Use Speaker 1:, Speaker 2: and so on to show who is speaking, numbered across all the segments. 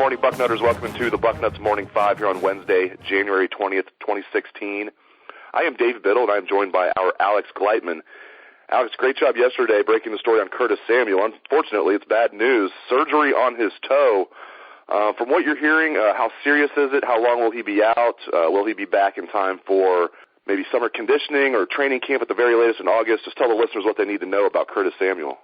Speaker 1: morning, Bucknutters. Welcome to the Bucknuts Morning 5 here on Wednesday, January 20th, 2016. I am Dave Biddle, and I am joined by our Alex Gleitman. Alex, great job yesterday breaking the story on Curtis Samuel. Unfortunately, it's bad news. Surgery on his toe. From what you're hearing, how serious is it? How long will he be out? Will he be back in time for maybe summer conditioning or training camp at the very latest in August? Just tell the listeners what they need to know about Curtis Samuel.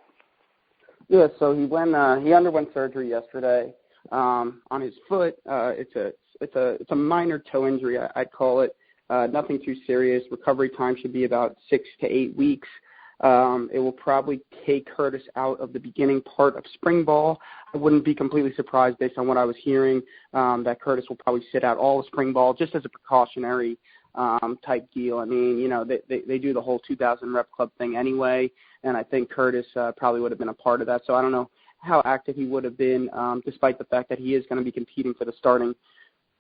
Speaker 2: Yeah, so he underwent surgery yesterday on his foot. It's a minor toe injury, I'd call it. Nothing too serious. Recovery time should be about 6 to 8 weeks. It will probably take Curtis out of the beginning part of spring ball. I wouldn't be completely surprised based on what I was hearing that Curtis will probably sit out all of spring ball just as a precautionary type deal. I mean, you know, they do the whole 2,000 rep club thing anyway, and I think Curtis probably would have been a part of that. So I don't know how active he would have been, despite the fact that he is going to be competing for the starting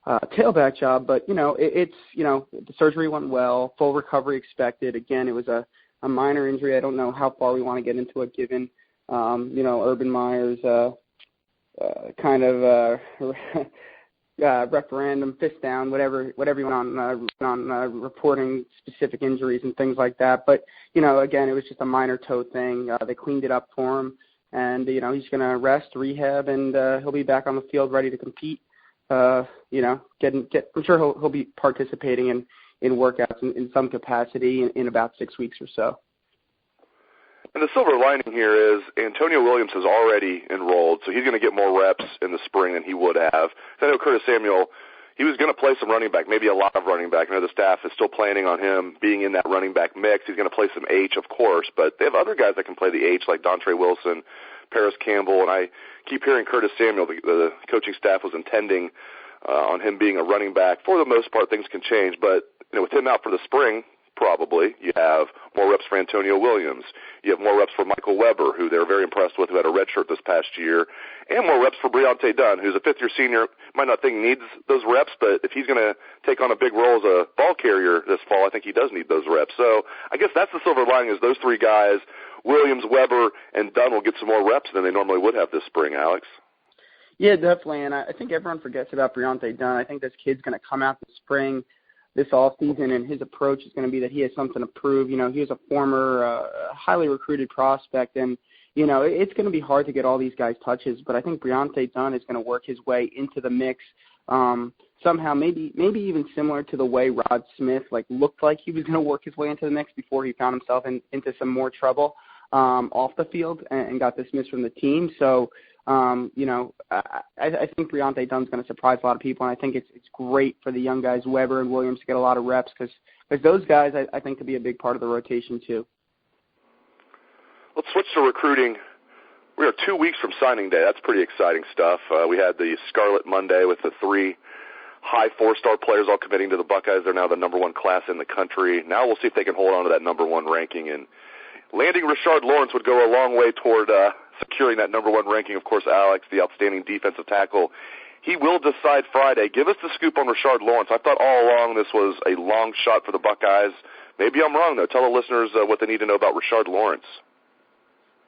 Speaker 2: tailback job. But, you know, the surgery went well, full recovery expected. Again, it was a minor injury. I don't know how far we want to get into it given, Urban Meyer's kind of referendum, fist down, whatever you want on reporting specific injuries and things like that. But, you know, again, it was just a minor toe thing. They cleaned it up for him, and, you know, he's going to rest, rehab, and he'll be back on the field ready to compete. I'm sure he'll be participating in workouts in some capacity in about 6 weeks or so.
Speaker 1: And the silver lining here is Antonio Williams has already enrolled, so he's going to get more reps in the spring than he would have. I know Curtis Samuel, he was going to play some running back, maybe a lot of running back. I know the staff is still planning on him being in that running back mix. He's going to play some H, of course, but they have other guys that can play the H, like Dontre Wilson, Paris Campbell, and I keep hearing Curtis Samuel, the coaching staff was intending on him being a running back. For the most part, things can change, but you know, with him out for the spring, probably, you have more reps for Antonio Williams. You have more reps for Michael Weber, who they're very impressed with, who had a red shirt this past year, and more reps for Briante Dunn, who's a fifth-year senior. Might not think needs those reps, but if he's going to take on a big role as a ball carrier this fall, I think he does need those reps. So I guess that's the silver lining is those three guys, Williams, Weber, and Dunn, will get some more reps than they normally would have this spring, Alex.
Speaker 2: Yeah, definitely, and I think everyone forgets about Briante Dunn. I think this kid's going to come out this spring, this offseason, and his approach is going to be that he has something to prove. You know, he was a former highly recruited prospect, and, you know, it's going to be hard to get all these guys touches, but I think Briante Dunn is going to work his way into the mix somehow, maybe even similar to the way Rod Smith, looked like he was going to work his way into the mix before he found himself into some more trouble off the field and got dismissed from the team. So, I think Briante Dunn's going to surprise a lot of people, and I think it's great for the young guys, Weber and Williams, to get a lot of reps because those guys, I think, could be a big part of the rotation too.
Speaker 1: Let's switch to recruiting. We are 2 weeks from signing day. That's pretty exciting stuff. We had the Scarlet Monday with the 3 high 4-star players all committing to the Buckeyes. They're now the number 1 class in the country. Now we'll see if they can hold on to that number 1 ranking. And landing Rashard Lawrence would go a long way toward securing that number 1 ranking. Of course, Alex, the outstanding defensive tackle, he will decide Friday. Give us the scoop on Rashard Lawrence. I thought all along this was a long shot for the Buckeyes. Maybe I'm wrong, though. Tell the listeners what they need to know about Rashard Lawrence.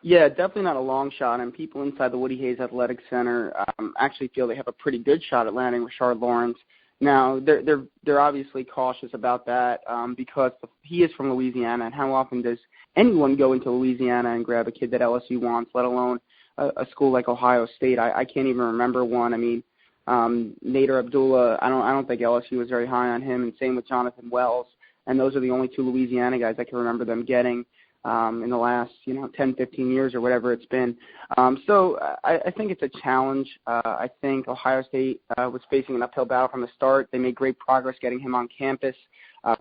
Speaker 2: Yeah, definitely not a long shot, and people inside the Woody Hayes Athletic Center actually feel they have a pretty good shot at landing Rashard Lawrence. Now, they're obviously cautious about that because he is from Louisiana, and how often does anyone go into Louisiana and grab a kid that LSU wants, let alone a school like Ohio State? I can't even remember one. I mean, Nader Abdullah, I don't think LSU was very high on him, and same with Jonathan Wells, and those are the only 2 Louisiana guys I can remember them getting in the last 10, 15 years or whatever it's been. So I think it's a challenge. I think Ohio State was facing an uphill battle from the start. They made great progress getting him on campus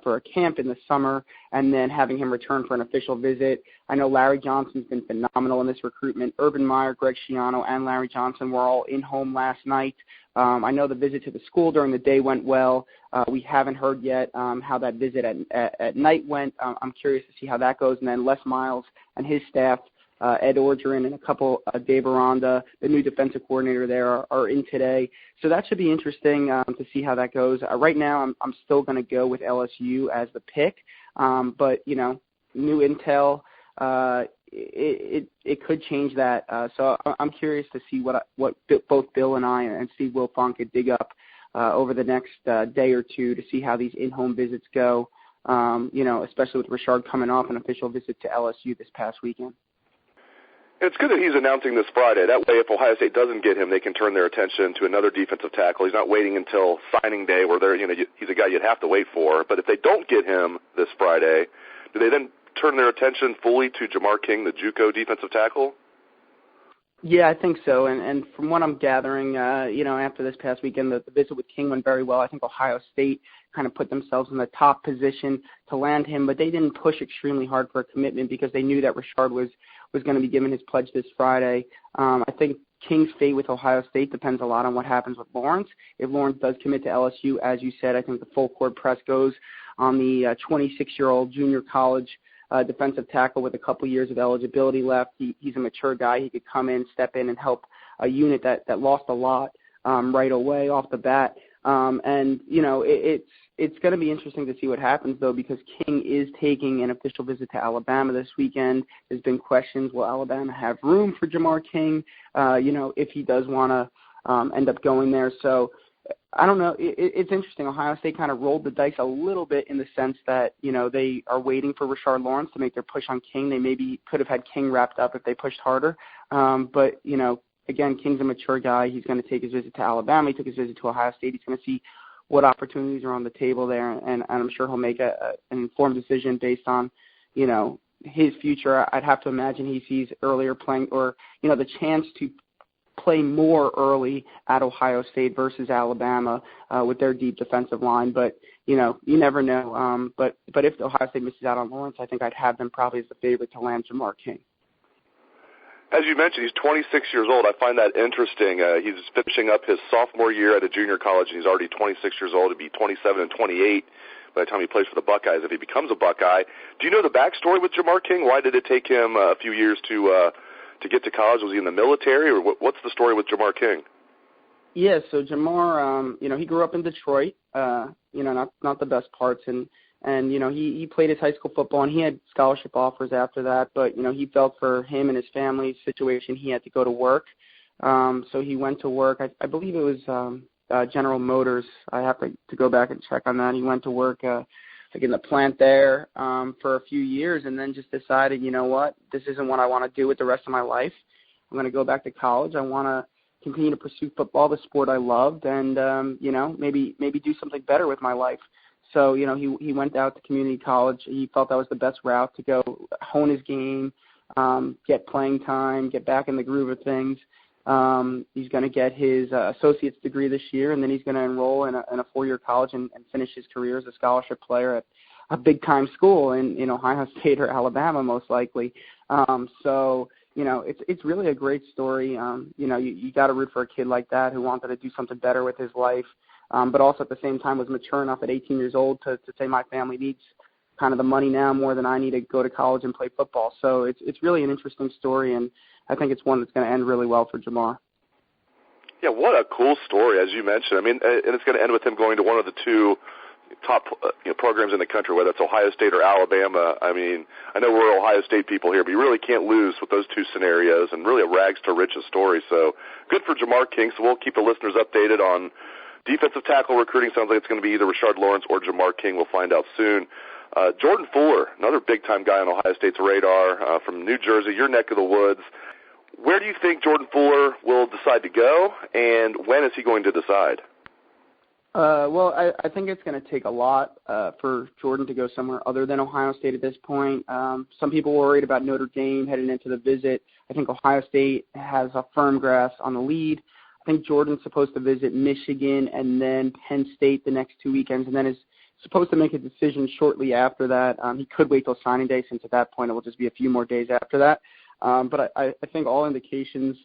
Speaker 2: for a camp in the summer and then having him return for an official visit. I know Larry Johnson's been phenomenal in this recruitment. Urban Meyer, Greg Schiano, and Larry Johnson were all in home last night. I know the visit to the school during the day went well. We haven't heard yet how that visit at night went. I'm curious to see how that goes. And then Les Miles and his staff, Ed Orgeron and a couple, Dave Aranda, the new defensive coordinator there, are in today. So that should be interesting to see how that goes. Right now, I'm still going to go with LSU as the pick. But, new intel, it could change that. So I'm curious to see what both Bill and I and Steve Wilfong could dig up over the next day or two to see how these in-home visits go, especially with Rashard coming off an official visit to LSU this past weekend.
Speaker 1: It's good that he's announcing this Friday. That way, if Ohio State doesn't get him, they can turn their attention to another defensive tackle. He's not waiting until signing day where he's a guy you'd have to wait for. But if they don't get him this Friday, do they then turn their attention fully to Jamar King, the JUCO defensive tackle?
Speaker 2: Yeah, I think so. And from what I'm gathering, after this past weekend, the visit with King went very well. I think Ohio State kind of put themselves in the top position to land him, but they didn't push extremely hard for a commitment because they knew that Rashard was going to be given his pledge this Friday. I think King's fate with Ohio State depends a lot on what happens with Lawrence. If Lawrence does commit to LSU, as you said, I think the full court press goes on the 26-year-old junior college defensive tackle with a couple years of eligibility left. He's a mature guy. He could come in, step in, and help a unit that lost a lot right away off the bat. It's going to be interesting to see what happens, though, because King is taking an official visit to Alabama this weekend. There's been questions, will Alabama have room for Jamar King, if he does want to end up going there. So I don't know. It's interesting. Ohio State kind of rolled the dice a little bit in the sense that, they are waiting for Rashard Lawrence to make their push on King. They maybe could have had King wrapped up if they pushed harder. But again, King's a mature guy. He's going to take his visit to Alabama. He took his visit to Ohio State. He's going to see what opportunities are on the table there, and I'm sure he'll make an informed decision based on, his future. I'd have to imagine he sees earlier playing or, the chance to play more early at Ohio State versus Alabama with their deep defensive line. But, you never know. But if Ohio State misses out on Lawrence, I think I'd have them probably as the favorite to land Jamar King.
Speaker 1: As you mentioned, he's 26 years old. I find that interesting. He's finishing up his sophomore year at a junior college, and he's already 26 years old. He'll be 27 and 28 by the time he plays for the Buckeyes if he becomes a Buckeye. Do you know the backstory with Jamar King? Why did it take him a few years to get to college? Was he in the military, or what's the story with Jamar King? Yeah,
Speaker 2: so Jamar, he grew up in Detroit, not the best parts, and he played his high school football, and he had scholarship offers after that, but, he felt for him and his family's situation, he had to go to work. So he went to work. I believe it was General Motors. I have to go back and check on that. He went to work in the plant there for a few years, and then just decided, this isn't what I want to do with the rest of my life. I'm going to go back to college. I want to continue to pursue football, the sport I loved, and, maybe do something better with my life. So, he went out to community college. He felt that was the best route to go hone his game, get playing time, get back in the groove of things. He's going to get his associate's degree this year, and then he's going to enroll in a 4-year college and finish his career as a scholarship player at a big-time school in Ohio State or Alabama, most likely. So, it's really a great story. You got to root for a kid like that who wanted to do something better with his life. But also at the same time was mature enough at 18 years old to say my family needs kind of the money now more than I need to go to college and play football. So it's really an interesting story, and I think it's one that's going to end really well for Jamar.
Speaker 1: Yeah, what a cool story, as you mentioned. I mean, and it's going to end with him going to one of the two top programs in the country, whether it's Ohio State or Alabama. I mean, I know we're Ohio State people here, but you really can't lose with those two scenarios, and really a rags to riches story. So good for Jamar King. So we'll keep the listeners updated on defensive tackle recruiting. Sounds like it's going to be either Rashard Lawrence or Jamar King. We'll find out soon. Jordan Fuller, another big-time guy on Ohio State's radar from New Jersey, your neck of the woods. Where do you think Jordan Fuller will decide to go, and when is he going to decide?
Speaker 2: Well, I think it's going to take a lot for Jordan to go somewhere other than Ohio State at this point. Some people were worried about Notre Dame heading into the visit. I think Ohio State has a firm grasp on the lead. I think Jordan's supposed to visit Michigan and then Penn State the next 2 weekends, and then is supposed to make a decision shortly after that. He could wait till signing day, since at that point it will just be a few more days after that. But I think all indications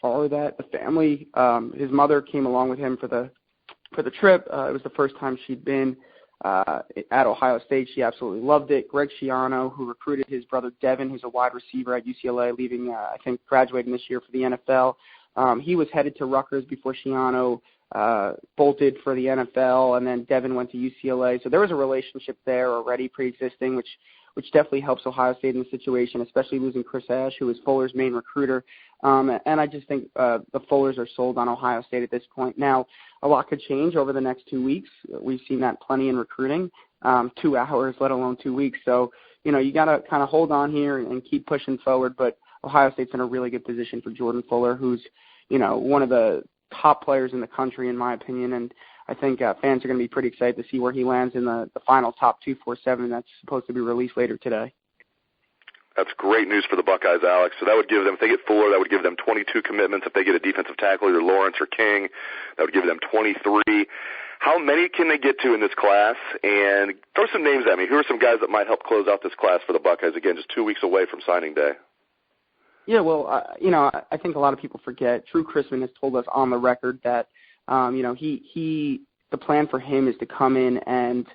Speaker 2: are that the family, his mother came along with him for the trip. It was the first time she'd been at Ohio State. She absolutely loved it. Greg Schiano, who recruited his brother Devin, who's a wide receiver at UCLA, leaving, I think, graduating this year for the NFL. He was headed to Rutgers before Schiano bolted for the NFL, and then Devin went to UCLA. So there was a relationship there already pre-existing, which definitely helps Ohio State in the situation, especially losing Chris Ash, who is Fuller's main recruiter. And I just think the Fullers are sold on Ohio State at this point. Now, a lot could change over the next 2 weeks. We've seen that plenty in recruiting, 2 hours, let alone 2 weeks. So, you got to kind of hold on here and keep pushing forward. But Ohio State's in a really good position for Jordan Fuller, who's, one of the top players in the country, in my opinion. And I think fans are going to be pretty excited to see where he lands in the final top 247 that's supposed to be released later today.
Speaker 1: That's great news for the Buckeyes, Alex. So that would give them, if they get Fuller, that would give them 22 commitments. If they get a defensive tackle, either Lawrence or King, that would give them 23. How many can they get to in this class? And throw some names at me. Who are some guys that might help close out this class for the Buckeyes? Again, just 2 weeks away from signing day.
Speaker 2: Yeah, well, I think a lot of people forget. Drew Chrisman has told us on the record that, the plan for him is to come in and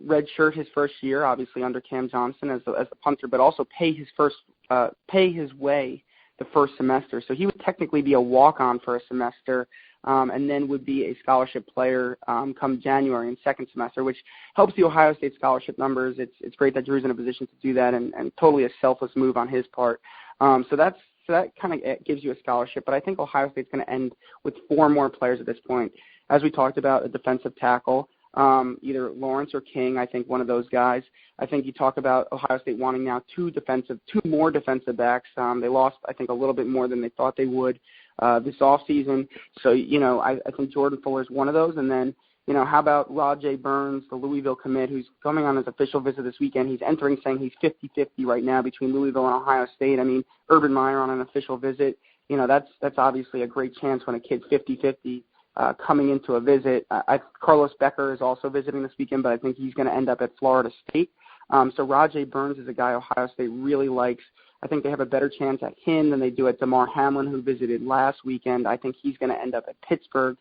Speaker 2: redshirt his first year, obviously under Cam Johnson as the punter, but also pay his way the first semester. So he would technically be a walk-on for a semester, and then would be a scholarship player come January in second semester, which helps the Ohio State scholarship numbers. It's great that Drew's in a position to do that, and totally a selfless move on his part. So that kind of gives you a scholarship. But I think Ohio State's going to end with 4 more players at this point. As we talked about, a defensive tackle, either Lawrence or King, I think one of those guys. I think you talk about Ohio State wanting now 2 more defensive backs. They lost, I think, a little bit more than they thought they would this offseason. So, I think Jordan Fuller is one of those. And then, how about Rajay Burns, the Louisville commit, who's coming on his official visit this weekend. He's entering saying he's 50-50 right now between Louisville and Ohio State. I mean, Urban Meyer on an official visit, that's obviously a great chance when a kid's 50-50. Coming into a visit. Carlos Becker is also visiting this weekend, but I think he's going to end up at Florida State. So Rajay Burns is a guy Ohio State really likes. I think they have a better chance at him than they do at Damar Hamlin, who visited last weekend. I think he's going to end up at Pittsburgh.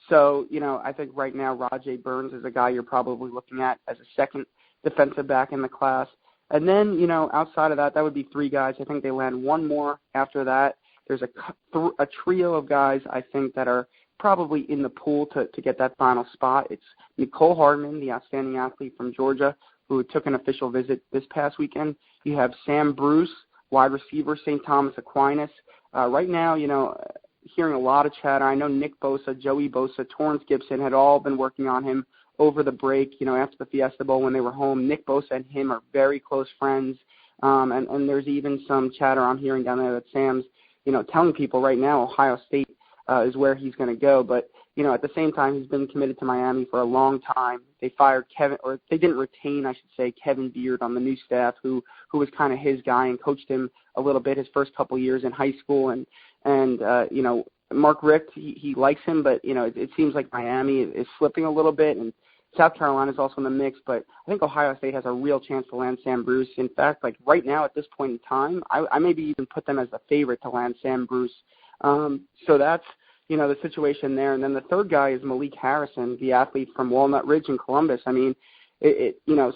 Speaker 2: So, I think right now Rajay Burns is a guy you're probably looking at as a second defensive back in the class. And then, outside of that would be 3 guys. I think they land 1 more after that. There's a trio of guys, I think, that are probably in the pool to get that final spot. It's Nicole Hardman, the outstanding athlete from Georgia, who took an official visit this past weekend. You have Sam Bruce, wide receiver, St. Thomas Aquinas. Right now, hearing a lot of chatter. I know Nick Bosa, Joey Bosa, Torrance Gibson had all been working on him over the break, after the Fiesta Bowl when they were home. Nick Bosa and him are very close friends. And there's even some chatter I'm hearing down there that Sam's telling people right now Ohio State is where he's going to go. But, at the same time, he's been committed to Miami for a long time. They fired they didn't retain, I should say, Kevin Beard on the new staff, who was kind of his guy and coached him a little bit his first couple years in high school. And Mark Richt, he likes him, but, it seems like Miami is slipping a little bit. And South Carolina is also in the mix, but I think Ohio State has a real chance to land Sam Bruce. In fact, like right now at this point in time, I maybe even put them as the favorite to land Sam Bruce. So that's, the situation there. And then the third guy is Malik Harrison, the athlete from Walnut Ridge in Columbus. I mean,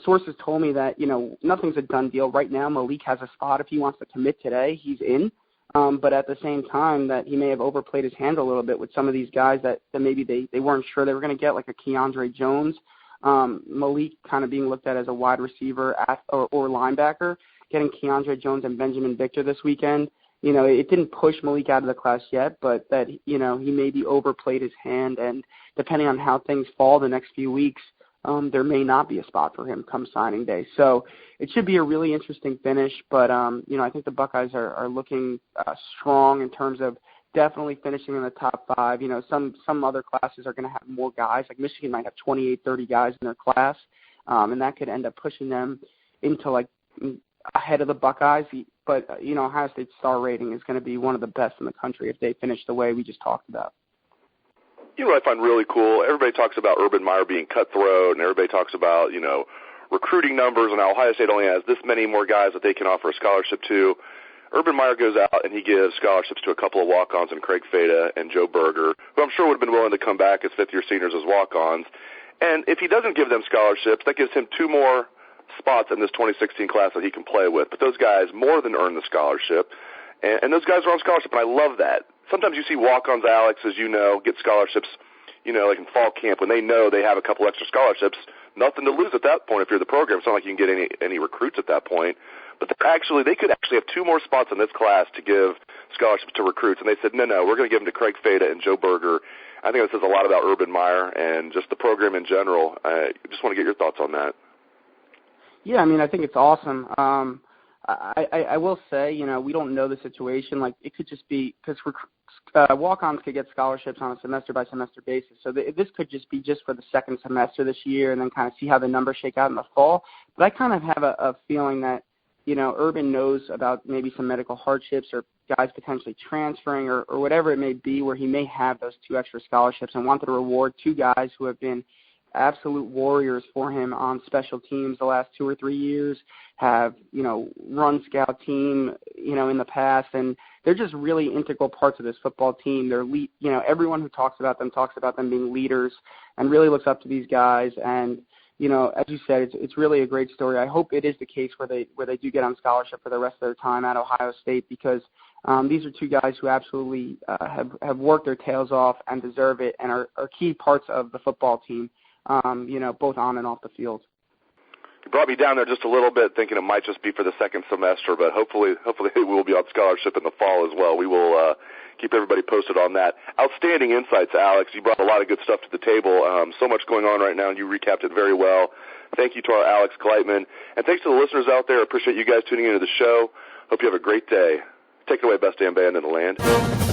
Speaker 2: sources told me that, nothing's a done deal. Right now, Malik has a spot. If he wants to commit today, he's in. But at the same time that he may have overplayed his hand a little bit with some of these guys that maybe they weren't sure they were going to get, like a Keandre Jones. Malik kind of being looked at as a wide receiver or linebacker. Getting Keandre Jones and Benjamin Victor this weekend, it didn't push Malik out of the class yet, but that, he maybe overplayed his hand, and depending on how things fall the next few weeks, there may not be a spot for him come signing day. So it should be a really interesting finish, but, I think the Buckeyes are looking strong in terms of definitely finishing in the top 5. Some other classes are going to have more guys. Like Michigan might have 28, 30 guys in their class, and that could end up pushing them into, like, ahead of the Buckeyes. But, Ohio State's star rating is going to be one of the best in the country if they finish the way we just talked about.
Speaker 1: What I find really cool, everybody talks about Urban Meyer being cutthroat, and everybody talks about, recruiting numbers, and how Ohio State only has this many more guys that they can offer a scholarship to. Urban Meyer goes out and he gives scholarships to a couple of walk-ons in Craig Fada and Joe Berger, who I'm sure would have been willing to come back as fifth-year seniors as walk-ons. And if he doesn't give them scholarships, that gives him 2 more spots in this 2016 class that he can play with. But those guys more than earn the scholarship, and those guys are on scholarship, and I love that. sometimes you see walk-ons, Alex, as you know, get scholarships, like in fall camp when they know they have a couple extra scholarships. Nothing to lose at that point if you're the program. It's not like you can get any recruits at that point. But they could actually have 2 more spots in this class to give scholarships to recruits. And they said, no, we're going to give them to Craig Fada and Joe Berger. I think that says a lot about Urban Meyer and just the program in general. I just want to get your thoughts on that.
Speaker 2: Yeah, I think it's awesome. I will say, we don't know the situation. Like, it could just be because walk-ons could get scholarships on a semester-by-semester basis. So this could just be just for the second semester this year and then kind of see how the numbers shake out in the fall. But I kind of have a feeling that, Urban knows about maybe some medical hardships or guys potentially transferring or whatever it may be where he may have those 2 extra scholarships and wanted to reward 2 guys who have been absolute warriors for him on special teams the last 2 or 3 years, have, run scout team, in the past, and they're just really integral parts of this football team. They're everyone who talks about them being leaders and really looks up to these guys. And, as you said, it's really a great story. I hope it is the case where they do get on scholarship for the rest of their time at Ohio State because these are 2 guys who absolutely have worked their tails off and deserve it and are key parts of the football team. Both on and off the field.
Speaker 1: You brought me down there just a little bit, thinking it might just be for the second semester, but hopefully we will be on scholarship in the fall as well. We will keep everybody posted on that. Outstanding insights, Alex. You brought a lot of good stuff to the table. So much going on right now, and you recapped it very well. Thank you to our Alex Gleitman, and thanks to the listeners out there. I appreciate you guys tuning into the show. Hope you have a great day. Take it away, best damn band in the land.